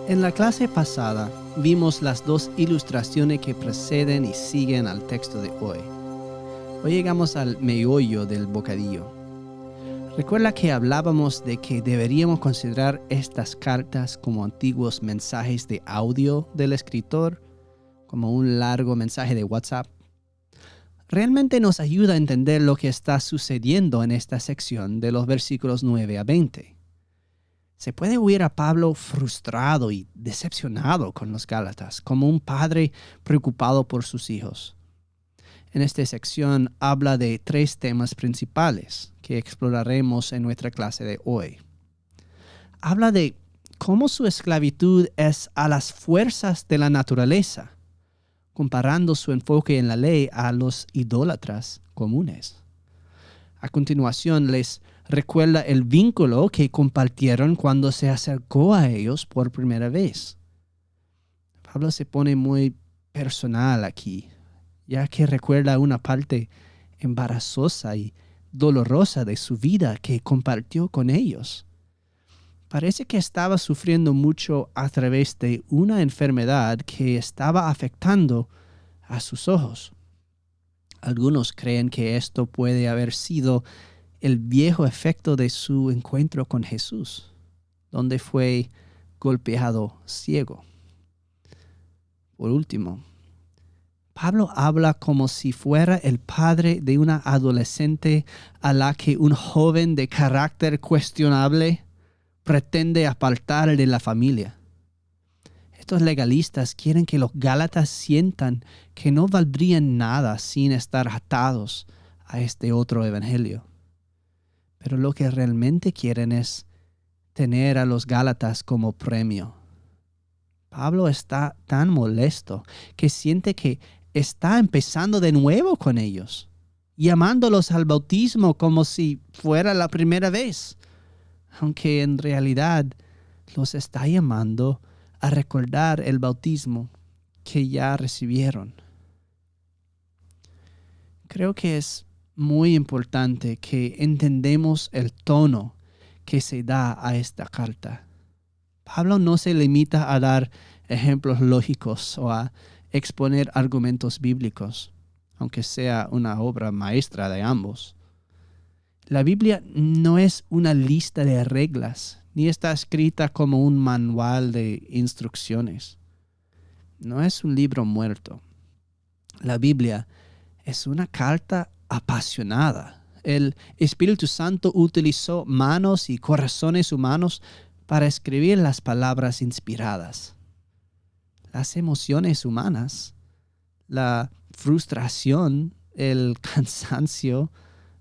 En la clase pasada vimos las dos ilustraciones que preceden y siguen al texto de hoy. Hoy llegamos al meollo del bocadillo. Recuerda que hablábamos de que deberíamos considerar estas cartas como antiguos mensajes de audio del escritor, como un largo mensaje de WhatsApp. Realmente nos ayuda a entender lo que está sucediendo en esta sección de los versículos 9 a 20. Se puede oír a Pablo frustrado y decepcionado con los Gálatas, como un padre preocupado por sus hijos. En esta sección habla de 3 temas principales que exploraremos en nuestra clase de hoy. Habla de cómo su esclavitud es a las fuerzas de la naturaleza, comparando su enfoque en la ley a los idólatras comunes. A continuación les recuerda el vínculo que compartieron cuando se acercó a ellos por primera vez. Pablo se pone muy personal aquí, ya que recuerda una parte embarazosa y dolorosa de su vida que compartió con ellos. Parece que estaba sufriendo mucho a través de una enfermedad que estaba afectando a sus ojos. Algunos creen que esto puede haber sido el viejo efecto de su encuentro con Jesús, donde fue golpeado ciego. Por último, Pablo habla como si fuera el padre de una adolescente a la que un joven de carácter cuestionable pretende apartar de la familia. Estos legalistas quieren que los Gálatas sientan que no valdrían nada sin estar atados a este otro evangelio. Pero lo que realmente quieren es tener a los Gálatas como premio. Pablo está tan molesto que siente que está empezando de nuevo con ellos, llamándolos al bautismo como si fuera la primera vez, aunque en realidad los está llamando a recordar el bautismo que ya recibieron. Creo que es muy importante que entendemos el tono que se da a esta carta. Pablo no se limita a dar ejemplos lógicos o a exponer argumentos bíblicos, aunque sea una obra maestra de ambos. La Biblia no es una lista de reglas, ni está escrita como un manual de instrucciones. No es un libro muerto. La Biblia es una carta apasionada. El Espíritu Santo utilizó manos y corazones humanos para escribir las palabras inspiradas. Las emociones humanas, la frustración, el cansancio,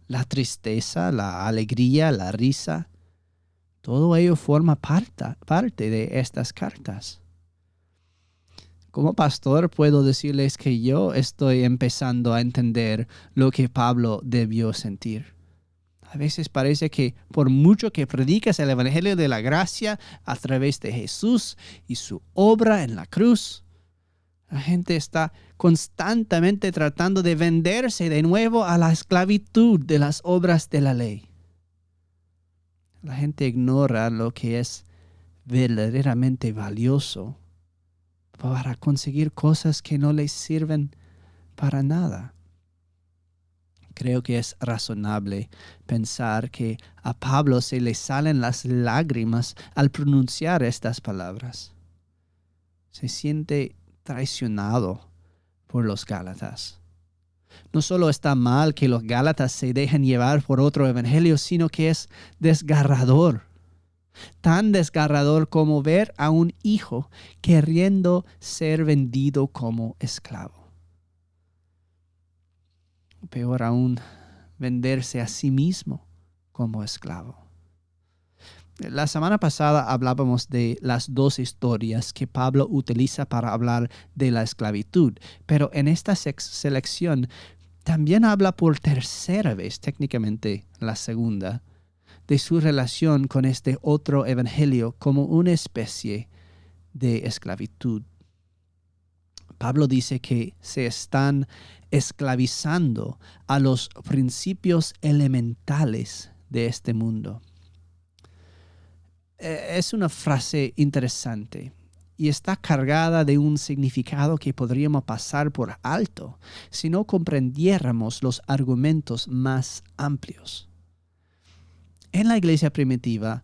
la tristeza, la alegría, la risa, todo ello forma parte de estas cartas. Como pastor puedo decirles que yo estoy empezando a entender lo que Pablo debió sentir. A veces parece que por mucho que predicas el evangelio de la gracia a través de Jesús y su obra en la cruz, la gente está constantemente tratando de venderse de nuevo a la esclavitud de las obras de la ley. La gente ignora lo que es verdaderamente valioso para conseguir cosas que no les sirven para nada. Creo que es razonable pensar que a Pablo se le salen las lágrimas al pronunciar estas palabras. Se siente traicionado por los Gálatas. No solo está mal que los Gálatas se dejen llevar por otro evangelio, sino que es desgarrador. Tan desgarrador como ver a un hijo queriendo ser vendido como esclavo. Peor aún, venderse a sí mismo como esclavo. La semana pasada hablábamos de las 2 historias que Pablo utiliza para hablar de la esclavitud, pero en esta selección también habla por tercera vez, técnicamente la segunda, de su relación con este otro evangelio como una especie de esclavitud. Pablo dice que se están esclavizando a los principios elementales de este mundo. Es una frase interesante y está cargada de un significado que podríamos pasar por alto si no comprendiéramos los argumentos más amplios. En la iglesia primitiva,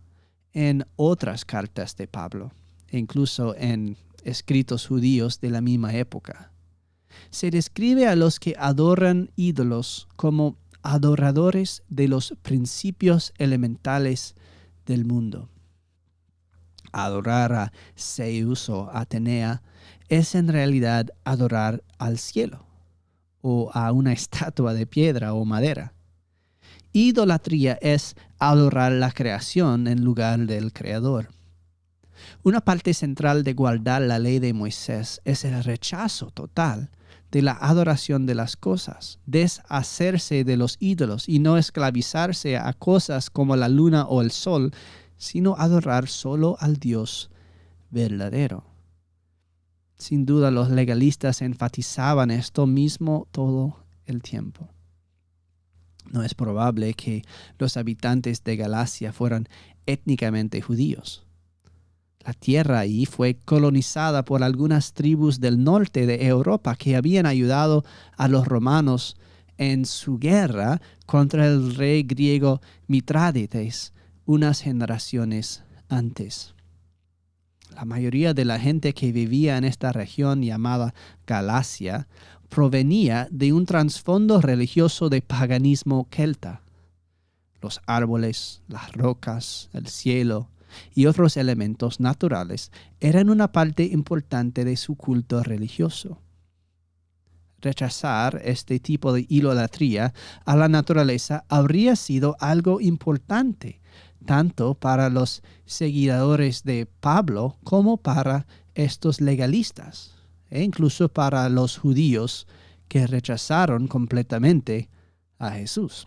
en otras cartas de Pablo, e incluso en escritos judíos de la misma época, se describe a los que adoran ídolos como adoradores de los principios elementales del mundo. Adorar a Zeus o Atenea es en realidad adorar al cielo o a una estatua de piedra o madera. Idolatría es adorar la creación en lugar del Creador. Una parte central de guardar la ley de Moisés es el rechazo total de la adoración de las cosas, deshacerse de los ídolos y no esclavizarse a cosas como la luna o el sol, sino adorar solo al Dios verdadero. Sin duda, los legalistas enfatizaban esto mismo todo el tiempo. No es probable que los habitantes de Galacia fueran étnicamente judíos. La tierra ahí fue colonizada por algunas tribus del norte de Europa que habían ayudado a los romanos en su guerra contra el rey griego Mitrádates unas generaciones antes. La mayoría de la gente que vivía en esta región llamada Galacia provenía de un trasfondo religioso de paganismo celta. Los árboles, las rocas, el cielo y otros elementos naturales eran una parte importante de su culto religioso. Rechazar este tipo de idolatría a la naturaleza habría sido algo importante, tanto para los seguidores de Pablo como para estos legalistas, e incluso para los judíos que rechazaron completamente a Jesús.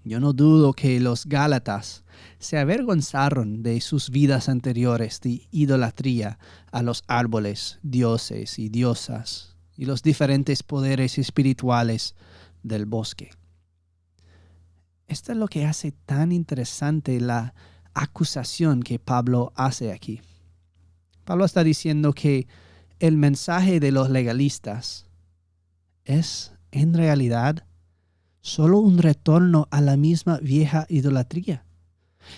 Yo no dudo que los gálatas se avergonzaron de sus vidas anteriores de idolatría a los árboles, dioses y diosas y los diferentes poderes espirituales del bosque. Esto es lo que hace tan interesante la acusación que Pablo hace aquí. Pablo está diciendo que el mensaje de los legalistas es, en realidad, solo un retorno a la misma vieja idolatría.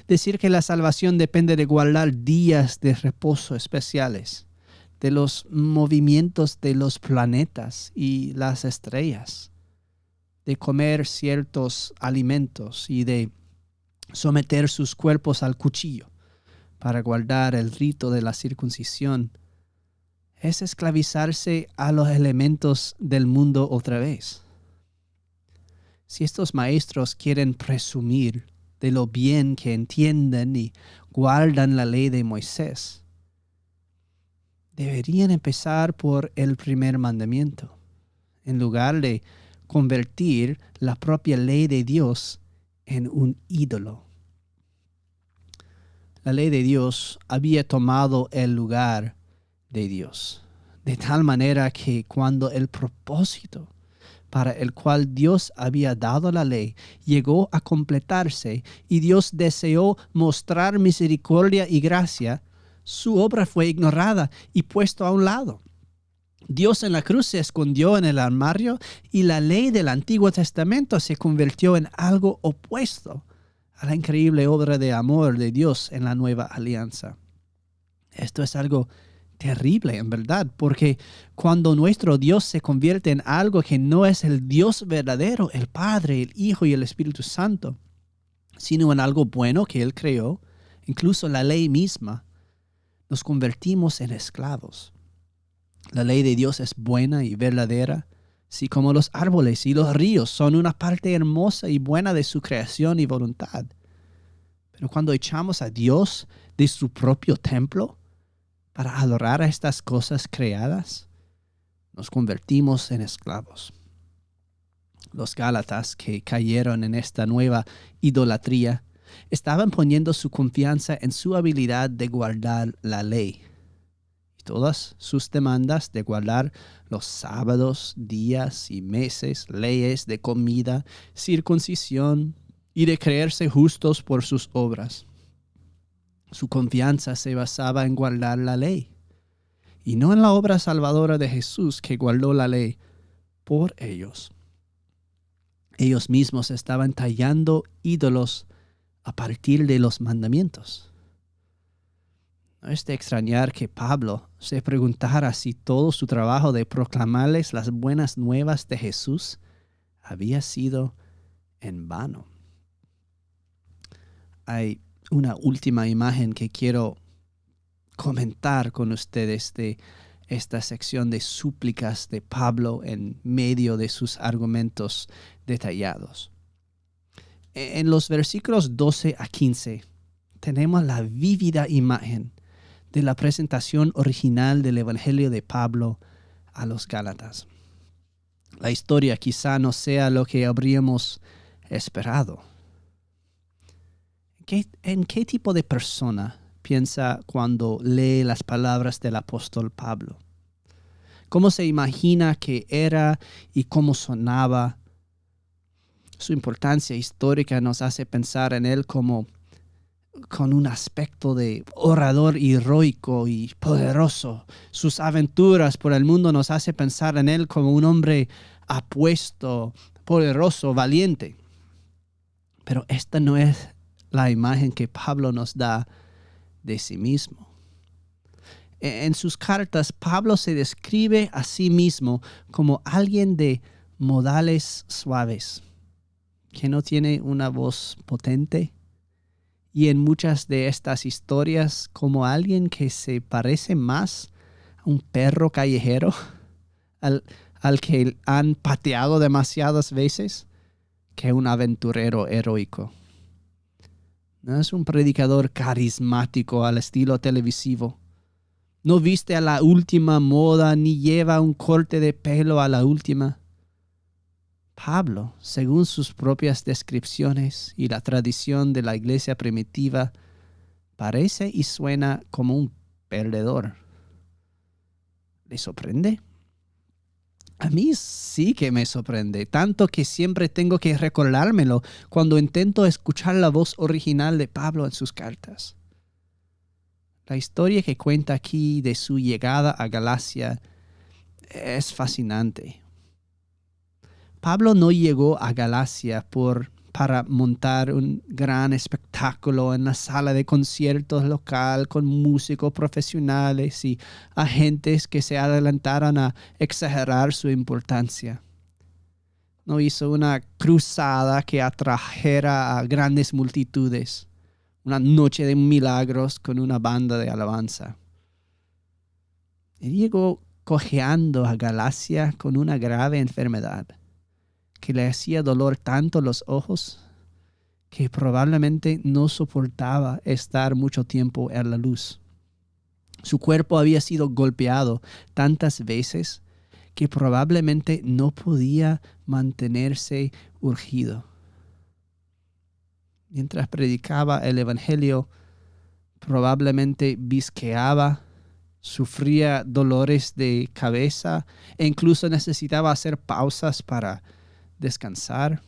Decir que la salvación depende de guardar días de reposo especiales, de los movimientos de los planetas y las estrellas, de comer ciertos alimentos y de someter sus cuerpos al cuchillo para guardar el rito de la circuncisión, es esclavizarse a los elementos del mundo otra vez. Si estos maestros quieren presumir de lo bien que entienden y guardan la ley de Moisés, deberían empezar por el primer mandamiento, en lugar de convertir la propia ley de Dios en un ídolo. La ley de Dios había tomado el lugar de Dios, de tal manera que cuando el propósito para el cual Dios había dado la ley llegó a completarse y Dios deseó mostrar misericordia y gracia, su obra fue ignorada y puesto a un lado. Dios en la cruz se escondió en el armario y la ley del Antiguo Testamento se convirtió en algo opuesto a la increíble obra de amor de Dios en la nueva alianza. Esto es algo terrible, en verdad, porque cuando nuestro Dios se convierte en algo que no es el Dios verdadero, el Padre, el Hijo y el Espíritu Santo, sino en algo bueno que Él creó, incluso la ley misma, nos convertimos en esclavos. La ley de Dios es buena y verdadera, así como los árboles y los ríos son una parte hermosa y buena de su creación y voluntad. Pero cuando echamos a Dios de su propio templo para adorar a estas cosas creadas, nos convertimos en esclavos. Los gálatas que cayeron en esta nueva idolatría estaban poniendo su confianza en su habilidad de guardar la ley. todas sus demandas de guardar los sábados, días y meses, leyes de comida, circuncisión y de creerse justos por sus obras. Su confianza se basaba en guardar la ley, y no en la obra salvadora de Jesús, que guardó la ley por ellos. Ellos mismos estaban tallando ídolos a partir de los mandamientos. No es de extrañar que Pablo se preguntara si todo su trabajo de proclamarles las buenas nuevas de Jesús había sido en vano. Hay una última imagen que quiero comentar con ustedes de esta sección de súplicas de Pablo en medio de sus argumentos detallados. En los versículos 12 a 15 tenemos la vívida imagen de la presentación original del Evangelio de Pablo a los Gálatas. La historia quizá no sea lo que habríamos esperado. ¿En qué tipo de persona piensa cuando lee las palabras del apóstol Pablo? ¿Cómo se imagina que era y cómo sonaba? Su importancia histórica nos hace pensar en él como con un aspecto de orador heroico y poderoso. Sus aventuras por el mundo nos hace pensar en él como un hombre apuesto, poderoso, valiente. Pero esta no es la imagen que Pablo nos da de sí mismo. En sus cartas, Pablo se describe a sí mismo como alguien de modales suaves, que no tiene una voz potente, y en muchas de estas historias como alguien que se parece más a un perro callejero al que han pateado demasiadas veces que un aventurero heroico. No es un predicador carismático al estilo televisivo. No viste a la última moda ni lleva un corte de pelo a la última. Pablo, según sus propias descripciones y la tradición de la iglesia primitiva, parece y suena como un perdedor. ¿Le sorprende? A mí sí que me sorprende, tanto que siempre tengo que recordármelo cuando intento escuchar la voz original de Pablo en sus cartas. La historia que cuenta aquí de su llegada a Galacia es fascinante. Pablo no llegó a Galacia para montar un gran espectáculo en la sala de conciertos local con músicos profesionales y agentes que se adelantaran a exagerar su importancia. No hizo una cruzada que atrajera a grandes multitudes, una noche de milagros con una banda de alabanza. Él llegó cojeando a Galacia con una grave enfermedad que le hacía dolor tanto los ojos que probablemente no soportaba estar mucho tiempo en la luz. Su cuerpo había sido golpeado tantas veces que probablemente no podía mantenerse urgido. Mientras predicaba el Evangelio, probablemente visqueaba, sufría dolores de cabeza e incluso necesitaba hacer pausas para descansar.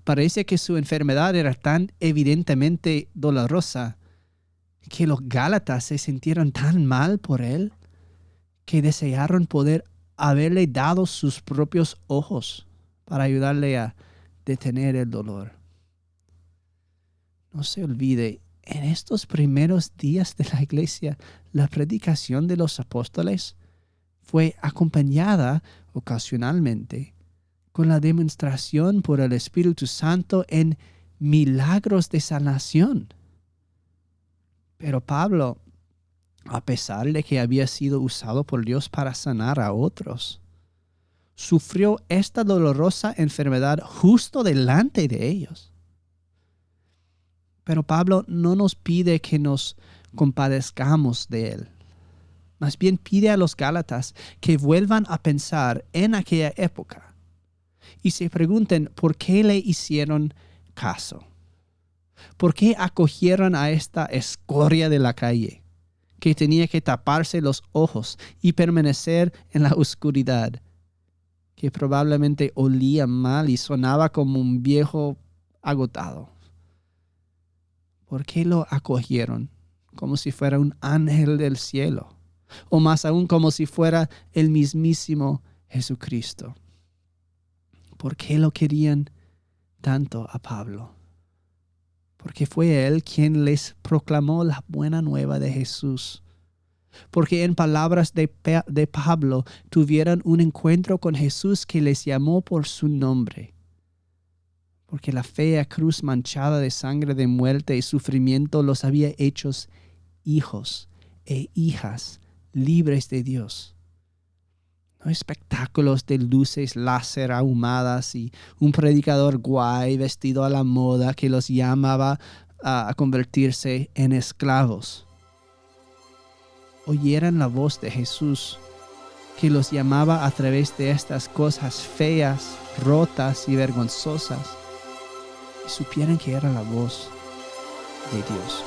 Parece que su enfermedad era tan evidentemente dolorosa que los Gálatas se sintieron tan mal por él que desearon poder haberle dado sus propios ojos para ayudarle a detener el dolor. No se olvide, en estos primeros días de la iglesia, la predicación de los apóstoles fue acompañada ocasionalmente con la demostración por el Espíritu Santo en milagros de sanación. Pero Pablo, a pesar de que había sido usado por Dios para sanar a otros, sufrió esta dolorosa enfermedad justo delante de ellos. Pero Pablo no nos pide que nos compadezcamos de él. Más bien pide a los Gálatas que vuelvan a pensar en aquella época y se pregunten por qué le hicieron caso. ¿Por qué acogieron a esta escoria de la calle, que tenía que taparse los ojos y permanecer en la oscuridad, que probablemente olía mal y sonaba como un viejo agotado. ¿Por qué lo acogieron como si fuera un ángel del cielo? O más aún como si fuera el mismísimo Jesucristo. ¿Por qué lo querían tanto a Pablo? Porque fue él quien les proclamó la buena nueva de Jesús. Porque en palabras de Pablo tuvieron un encuentro con Jesús que les llamó por su nombre. Porque la fea cruz manchada de sangre de muerte y sufrimiento los había hecho hijos e hijas libres de Dios. No espectáculos de luces láser ahumadas y un predicador guay vestido a la moda que los llamaba a convertirse en esclavos. Oyeran la voz de Jesús que los llamaba a través de estas cosas feas, rotas y vergonzosas, y supieran que era la voz de Dios.